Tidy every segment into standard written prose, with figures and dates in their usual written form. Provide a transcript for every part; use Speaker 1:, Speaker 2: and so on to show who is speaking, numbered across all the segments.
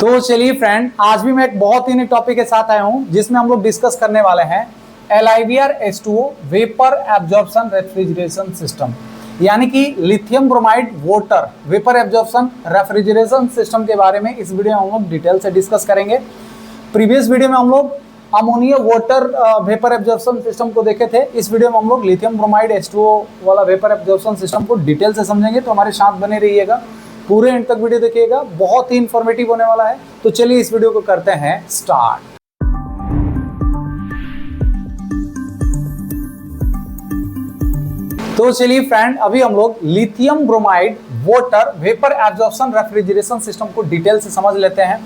Speaker 1: तो चलिए फ्रेंड, आज भी मैं एक बहुत ही नए टॉपिक के साथ आया हूं जिसमें हम लोग डिस्कस करने वाले हैं LiVr H2O vapour absorption refrigeration system, यानी कि lithium bromide water vapour absorption refrigeration system के बारे में इस वीडियो में हम लोग डिटेल से डिस्कस करेंगे। प्रीवियस वीडियो में हम लोग ammonia water vapour absorption system को देखे थे। इस वीडियो में हम लोग लिथियम ब्रोमाइड H2O वाला वेपर एब्जॉर्प्शन सिस्टम को डिटेल से समझेंगे, तो हमारे साथ बने रहिएगा, पूरे एंड तक वीडियो देखिएगा, बहुत ही इंफॉर्मेटिव होने वाला है। तो चलिए इस वीडियो को करते हैं स्टार्ट। तो चलिए फ्रेंड, अभी हम लोग lithium bromide water vapour absorption refrigeration system को डिटेल से समझ लेते हैं।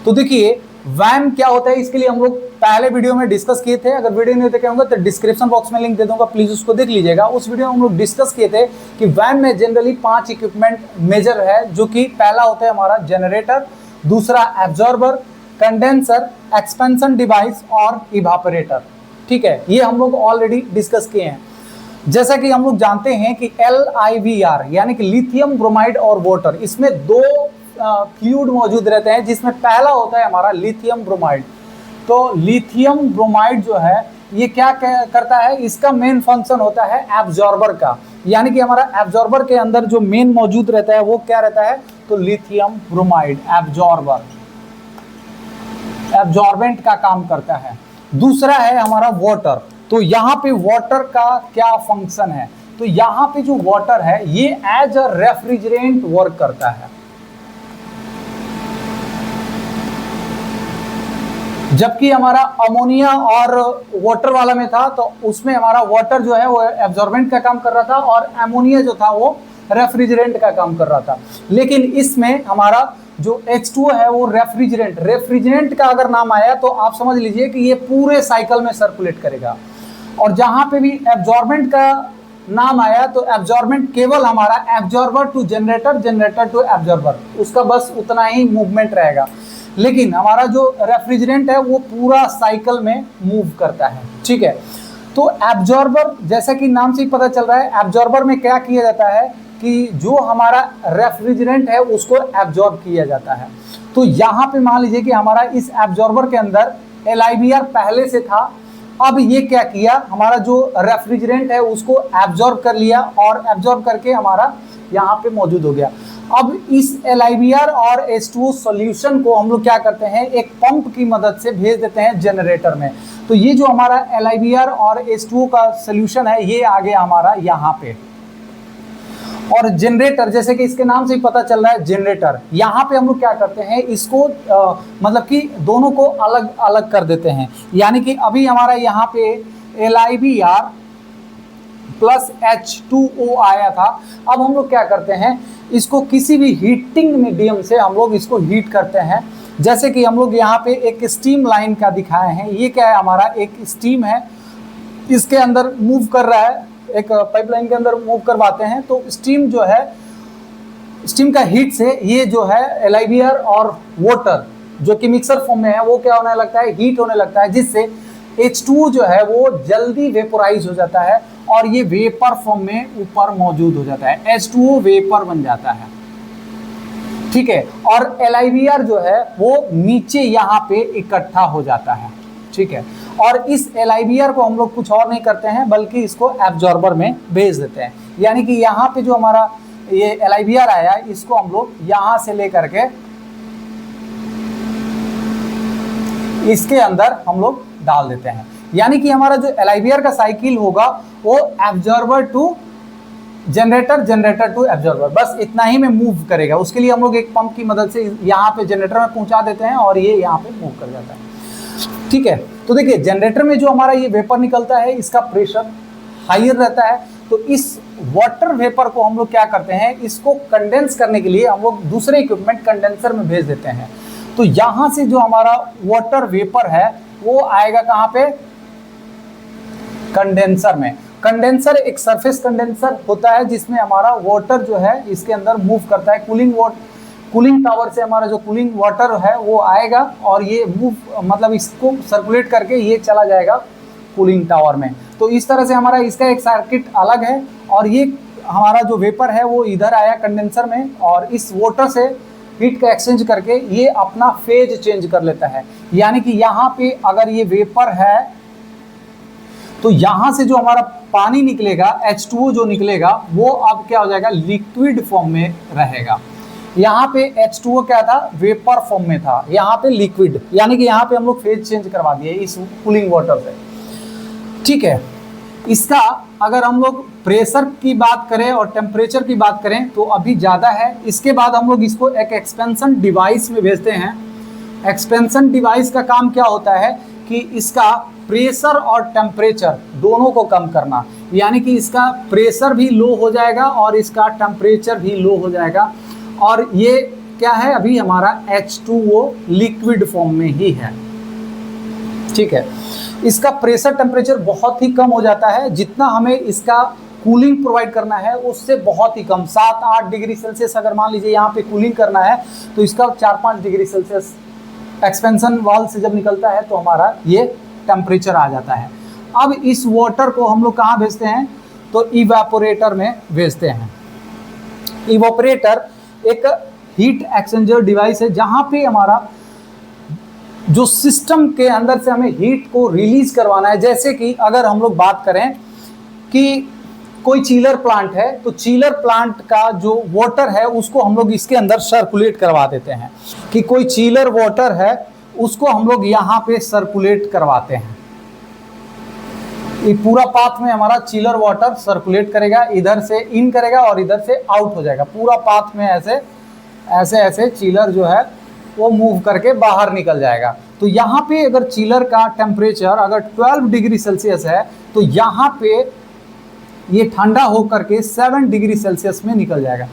Speaker 1: तो देखिए वैम क्या होता है, इसके लिए हम लोग पहले वीडियो में डिस्कस किए थे। अगर वीडियो नहीं देखे होंगे तो डिस्क्रिप्शन बॉक्स में लिंक दे दूंगा, प्लीज उसको देख लीजिएगा। उस वीडियो में हम लोग डिस्कस किए थे कि वैम में जनरली 5 इक्विपमेंट मेजर है, जो कि पहला होता है हमारा जनरेटर, दूसरा एब्जॉर्बर, कंडेंसर, एक्सपेंशन डिवाइस और इवापोरेटर। ठीक है, ये हम लोग ऑलरेडी डिस्कस किए हैं। जैसा कि हम लोग जानते हैं कि LiVr यानी कि लिथियम ब्रोमाइड और वाटर, इसमें दो फ्लूइड मौजूद रहते हैं, जिसमें पहला होता है हमारा लिथियम ब्रोमाइड। तो लिथियम ब्रोमाइड जो है ये क्या करता है, इसका मेन फंक्शन होता है एब्जॉर्बर का, यानी कि हमारा एब्जॉर्बर के अंदर जो मेन मौजूद रहता है वो क्या रहता है, तो लिथियम ब्रोमाइड एब्जॉर्बर एब्जॉर्बेंट का काम करता है। दूसरा है हमारा वाटर। तो यहाँ पे वाटर का क्या फंक्शन है, तो यहाँ पे जो वाटर है ये एज अ रेफ्रिजरेंट वर्क करता है। जबकि हमारा अमोनिया और वाटर वाला में था तो उसमें हमारा वाटर जो है वो एब्जॉर्बेंट का काम कर रहा था और अमोनिया जो था वो रेफ्रिजरेंट का काम कर रहा था। लेकिन इसमें हमारा जो H2O है वो रेफ्रिजरेंट का अगर नाम आया तो आप समझ लीजिए कि ये पूरे साइकिल में सर्कुलेट करेगा। और जहां पे भी एब्जॉर्बेंट का नाम आया तो एब्जॉर्बेंट केवल हमारा absorber to generator, generator to absorber, उसका बस उतना ही मूवमेंट रहेगा। लेकिन हमारा जो रेफ्रिजरेंट है वो पूरा साइकिल में मूव करता है। ठीक है, तो एब्जॉर्बर, जैसा कि नाम से ही पता चल रहा है, एब्जॉर्बर में क्या किया जाता है कि जो हमारा रेफ्रिजरेंट है उसको एब्जॉर्ब किया जाता है। तो यहाँ पे मान लीजिए कि हमारा इस एब्जॉर्बर के अंदर LiVr पहले से था, अब ये क्या किया, हमारा जो रेफ्रिजरेंट है उसको एब्जॉर्ब कर लिया और एब्जॉर्ब करके हमारा यहाँ पे मौजूद हो गया। अब इस LiVr और H2O सॉल्यूशन को हम लोग क्या करते हैं, एक पंप की मदद से भेज देते हैं जनरेटर में। तो ये जो हमारा LiVr और H2O का सॉल्यूशन है ये आ गया हमारा यहाँ पे। और जनरेटर, जैसे कि इसके नाम से ही पता चल रहा है जनरेटर, यहाँ पे हम लोग क्या करते हैं, इसको मतलब कि दोनों को अलग अलग कर देते हैं। यानी कि अभी हमारा यहाँ पे LiVr प्लस H2O आया था, अब हम लोग क्या करते हैं, इसको किसी भी हीटिंग मीडियम से हम लोग इसको हीट करते हैं। जैसे कि हम लोग यहाँ पे एक स्टीम लाइन का दिखाए हैं, ये क्या है, हमारा एक स्टीम है, इसके अंदर मूव कर रहा है, एक पाइपलाइन के अंदर मूव करवाते हैं। तो स्टीम जो है, स्टीम का हीट से ये जो है LiVr और वाटर जो कि मिक्सर फॉर्म में है वो क्या होने लगता है, हीट होने लगता है, जिससे H2O जो है वो जल्दी वेपोराइज हो जाता है और ये वेपर फॉर्म में ऊपर मौजूद हो जाता है, H2O वेपर बन जाता है। ठीक है, और LiVr जो है वो नीचे यहाँ पे इकट्ठा हो जाता है। ठीक है, और इस LiVr को हम लोग कुछ और नहीं करते हैं बल्कि इसको एब्जॉर्बर में भेज देते हैं। यानी कि यहाँ पे जो हमारा ये LiVr आया इसको हम लोग यहाँ से लेकर के इसके अंदर हम लोग डाल देते हैं। यानी कि हमारा जो LiVr का साइकिल होगा वो absorber to generator, generator to absorber, बस इतना ही में मूव करेगा। उसके लिए हम लोग एक पंप की मदद से यहाँ पे जनरेटर में पहुंचा देते हैं और ये यहाँ पे मूव कर जाता है। ठीक है, तो देखिए जनरेटर में जो हमारा ये वेपर निकलता है इसका प्रेशर हायर रहता है। तो इस वाटर वेपर को हम लोग क्या करते हैं, इसको कंडेंस करने के लिए हम लोग दूसरे इक्विपमेंट कंडेंसर में भेज देते हैं। तो यहाँ से जो हमारा वाटर वेपर है वो आएगा कहाँ पे, कंडेंसर में। कंडेंसर एक सरफेस कंडेंसर होता है जिसमें हमारा वाटर जो है इसके अंदर मूव करता है। कूलिंग टावर से हमारा जो कूलिंग वाटर है वो आएगा और ये मूव मतलब इसको सर्कुलेट करके ये चला जाएगा कूलिंग टावर में। तो इस तरह से हमारा इसका एक सर्किट अलग है और ये हमारा जो वेपर है वो इधर आया कंडेंसर में और इस वाटर से हीट का एक्सचेंज करके ये अपना फेज चेंज कर लेता है। यानी कि यहाँ पे अगर ये वेपर है तो यहाँ से जो हमारा पानी निकलेगा H2O जो निकलेगा वो अब क्या हो जाएगा, लिक्विड फॉर्म में रहेगा। यहाँ पे H2O क्या था, वेपर फॉर्म में था, यहाँ पे लिक्विड, यानी कि यहाँ पे हम लोग फेज चेंज करवा दिए इस कूलिंग वाटर से। ठीक है, इसका अगर हम लोग प्रेशर की बात करें और टेम्परेचर की बात करें तो अभी ज़्यादा है। इसके बाद हम लोग इसको एक एक्सपेंशन डिवाइस में भेजते हैं। एक्सपेंशन डिवाइस का काम क्या होता है कि इसका प्रेशर और टेम्परेचर दोनों को कम करना, यानी कि इसका प्रेशर भी लो हो जाएगा और इसका टेम्परेचर भी लो हो जाएगा। और ये क्या है, अभी हमारा H2O लिक्विड फॉर्म में ही है। ठीक है, इसका प्रेशर टेम्परेचर बहुत ही कम हो जाता है, जितना हमें इसका कूलिंग प्रोवाइड करना है उससे बहुत ही कम, 7-8 डिग्री सेल्सियस अगर मान लीजिए यहाँ पे कूलिंग करना है तो इसका 4-5 डिग्री सेल्सियस एक्सपेंशन वाल्व से जब निकलता है तो हमारा ये टेम्परेचर आ जाता है। अब इस वाटर को हम लोग कहाँ भेजते हैं, तो इवेपोरेटर में भेजते हैं। इवेपोरेटर एक हीट एक्सचेंजर डिवाइस है जहाँ पे हमारा जो सिस्टम के अंदर से हमें हीट को रिलीज करवाना है। जैसे कि अगर हम लोग बात करें कि कोई चिलर प्लांट है तो चिलर प्लांट का जो वाटर है उसको हम लोग इसके अंदर सर्कुलेट करवा देते हैं, कि कोई चिलर वाटर है उसको हम लोग यहाँ पे सर्कुलेट करवाते हैं। ये पूरा पाथ में हमारा चिलर वाटर सर्कुलेट करेगा, इधर से इन करेगा और इधर से आउट हो जाएगा। पूरा पाथ में ऐसे ऐसे ऐसे चिलर जो है वो मूव करके बाहर निकल जाएगा। तो यहाँ पे अगर चिलर का टेम्परेचर अगर 12 डिग्री सेल्सियस है तो यहाँ पे ये ठंडा होकर के 7 डिग्री सेल्सियस में निकल जाएगा।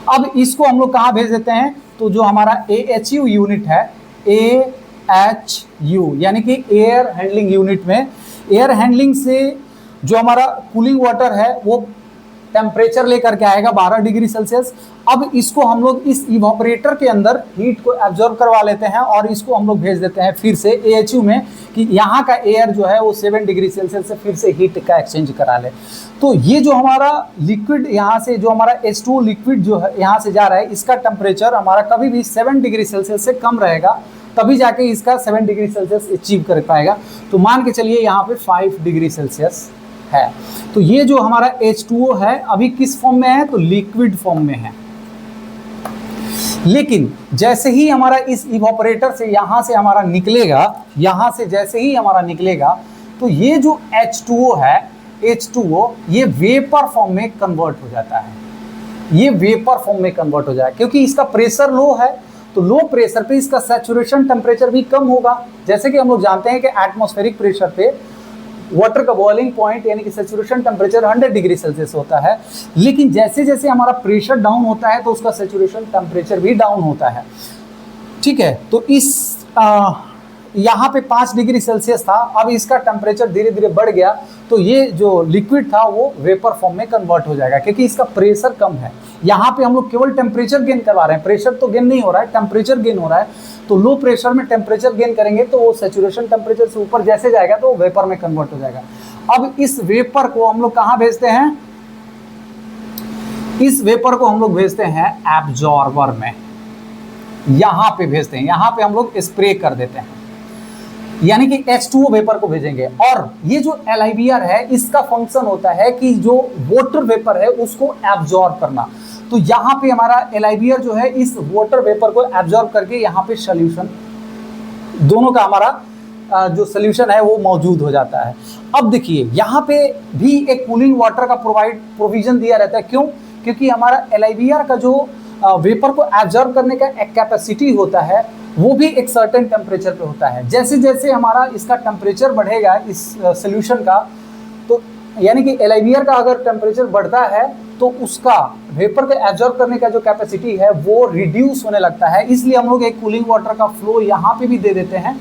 Speaker 1: अब इसको हम लोग कहाँ भेज देते हैं, तो जो हमारा AHU यूनिट है, AHU यानी कि एयर हैंडलिंग यूनिट में, एयर हैंडलिंग से जो हमारा कूलिंग वाटर है वो टेम्परेचर लेकर के आएगा 12 डिग्री सेल्सियस। अब इसको हम लोग इस इवापोरेटर के अंदर हीट को एब्जॉर्ब करवा लेते हैं और इसको हम लोग भेज देते हैं फिर से AHU में, कि यहाँ का एयर जो है वो 7 डिग्री सेल्सियस से फिर से हीट का एक्सचेंज करा ले। तो ये जो हमारा लिक्विड यहाँ से जो हमारा H2O लिक्विड जो है यहाँ से जा रहा है, इसका टेम्परेचर हमारा कभी भी 7 डिग्री सेल्सियस से कम रहेगा, तभी जाके इसका 7 डिग्री सेल्सियस अचीव कर पाएगा। तो मान के चलिए यहाँ पे 5 डिग्री सेल्सियस है। तो ये जो हमारा H2O है अभी किस फॉर्म में है, तो लिक्विड फॉर्म में है। लेकिन जैसे ही हमारा इस इवापोरेटर से यहाँ से हमारा निकलेगा, यहाँ से जैसे ही हमारा निकलेगा तो ये जो H2O है, H2O ये वेपर फॉर्म में कन्वर्ट हो जाता है। ये वेपर फॉर्म में कन्वर्ट हो जाएगा क्योंकि इसका प्रेशर लो है, तो लो प्रेशर पे इसका सैचुरेशन टेम्परेचर भी कम होगा। जैसे कि हम लोग जानते हैं कि एटमॉस्फेरिक प्रेशर पे वाटर का बॉइलिंग पॉइंट यानी कि सैचुरेशन टेम्परेचर 100 डिग्री सेल्सियस होता है, लेकिन जैसे जैसे हमारा प्रेशर डाउन होता है तो उसका सैचुरेशन टेम्परेचर भी डाउन होता है। ठीक है, तो इस यहाँ पे 5 डिग्री सेल्सियस था, अब इसका टेम्परेचर धीरे धीरे बढ़ गया तो ये जो लिक्विड था वो वेपर फॉर्म में कन्वर्ट हो जाएगा क्योंकि इसका प्रेशर कम है। यहाँ पे हम लोग केवल टेम्परेचर गेन करवा रहे हैं, प्रेशर तो गेन नहीं हो रहा है, टेम्परेचर गेन हो रहा है। तो लो प्रेशर में टेम्परेचर गेन करेंगे तो वो सैचुरेशन टेम्परेचर से ऊपर जैसे जाएगा तो वो वेपर में कन्वर्ट हो जाएगा। अब इस वेपर को हम लोग कहाँ भेजते हैं, इस वेपर को हम लोग भेजते हैं एब्जॉर्बर में, यहाँ पे भेजते हैं, यहाँ पे हम लोग स्प्रे कर देते हैं, यानी कि H2O वेपर को भेजेंगे। और ये जो LIBR है इसका फंक्शन होता है कि जो वाटर वेपर है उसको एब्जॉर्ब करना। तो यहाँ पे हमारा LIBR जो है इस वाटर वेपर को एब्जॉर्ब करके यहाँ पे सॉल्यूशन, दोनों का हमारा जो सॉल्यूशन है वो मौजूद हो जाता है। अब देखिए यहाँ पे भी एक कूलिंग वाटर का प्रोविजन दिया रहता है। क्यों? क्योंकि हमारा LIBR का जो वेपर को एब्जॉर्ब करने का एक कैपेसिटी होता है वो भी एक सर्टेन टेम्परेचर पे होता है। जैसे जैसे हमारा इसका टेम्परेचर बढ़ेगा इस सॉल्यूशन का, तो यानी कि LIBR का अगर टेम्परेचर बढ़ता है तो उसका वेपर को एब्जॉर्ब करने का जो कैपेसिटी है वो रिड्यूस होने लगता है। इसलिए हम लोग एक कूलिंग वाटर का फ्लो यहाँ पे भी दे देते हैं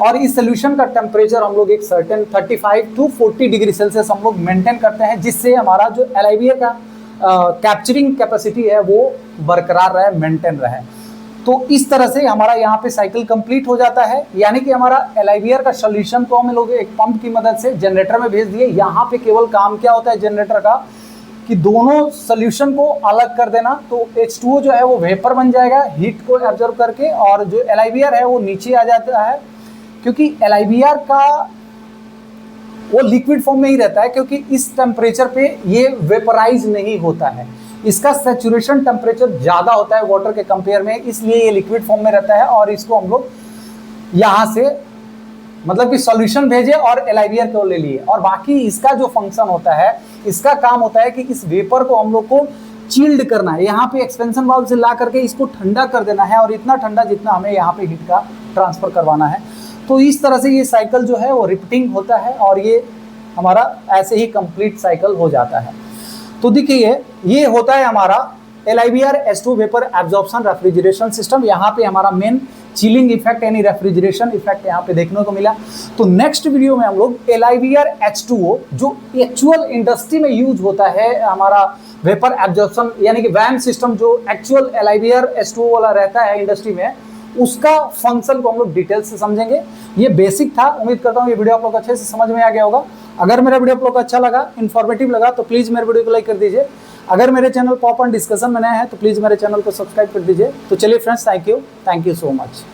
Speaker 1: और इस सॉल्यूशन का टेम्परेचर हम लोग एक सर्टेन 35 to 40 डिग्री सेल्सियस हम लोग मेंटेन करते हैं, जिससे हमारा जो LIBR का कैप्चरिंग कैपेसिटी है वो बरकरार रहे, मेंटेन रहे। तो इस तरह से हमारा यहाँ पे साइकिल कंप्लीट हो जाता है, यानी कि हमारा LIBR का सॉल्यूशन को हम लोग एक पंप की मदद से जनरेटर में भेज दिए। यहाँ पे केवल काम क्या होता है जनरेटर का, कि दोनों सोल्यूशन को अलग कर देना, तो H2O जो है वो वेपर बन जाएगा हीट को एब्जॉर्ब करके, और जो LiBr है वो नीचे आ जाता है, क्योंकि LiBr का वो लिक्विड फॉर्म में ही रहता है, क्योंकि इस टेम्परेचर पे ये वेपराइज नहीं होता है, इसका सैचुरेशन टेम्परेचर ज़्यादा होता है वाटर के कंपेयर में, इसलिए ये लिक्विड फॉर्म में रहता है। और इसको हम लोग यहाँ से मतलब कि सॉल्यूशन भेजे और LiBr को ले लिए, और बाकी इसका जो फंक्शन होता है, इसका काम होता है कि इस वेपर को हम लोग को चिल्ड करना है, यहाँ पे एक्सपेंशन वाल्व से ला करके इसको ठंडा कर देना है, और इतना ठंडा जितना हमें यहाँ पे हीट का ट्रांसफर करवाना है। तो इस तरह से ये साइकिल जो है वो रिपीटिंग होता है, और ये हमारा ऐसे ही कंप्लीट साइकिल हो जाता है। तो देखिए ये होता है हमारा LiBr H2O vapour absorption refrigeration system. यहाँ पे हमारा मेन चिलिंग इफेक्ट यानी रेफ्रिजरेशन इफेक्ट यहाँ पे देखने को मिला। तो नेक्स्ट वीडियो में हम लोग LiBr H2O जो एक्चुअल इंडस्ट्री में यूज होता है, हमारा वेपर एब्जॉर्प्शन यानी कि वैन सिस्टम जो एक्चुअल LiBr H2O वाला रहता है इंडस्ट्री में, उसका फंक्शन को हम लोग डिटेल से समझेंगे। ये बेसिक था, उम्मीद करता हूँ ये वीडियो आप लोग अच्छे से समझ में आ गया होगा। अगर मेरा वीडियो आप लोग को अच्छा लगा, इन्फॉर्मेटिव लगा, तो प्लीज़ मेरे वीडियो को लाइक कर दीजिए। अगर मेरे चैनल पॉप ऑन डिस्कशन में नए हैं तो प्लीज़ मेरे चैनल को सब्सक्राइब कर दीजिए। तो चलिए friends, thank you so much.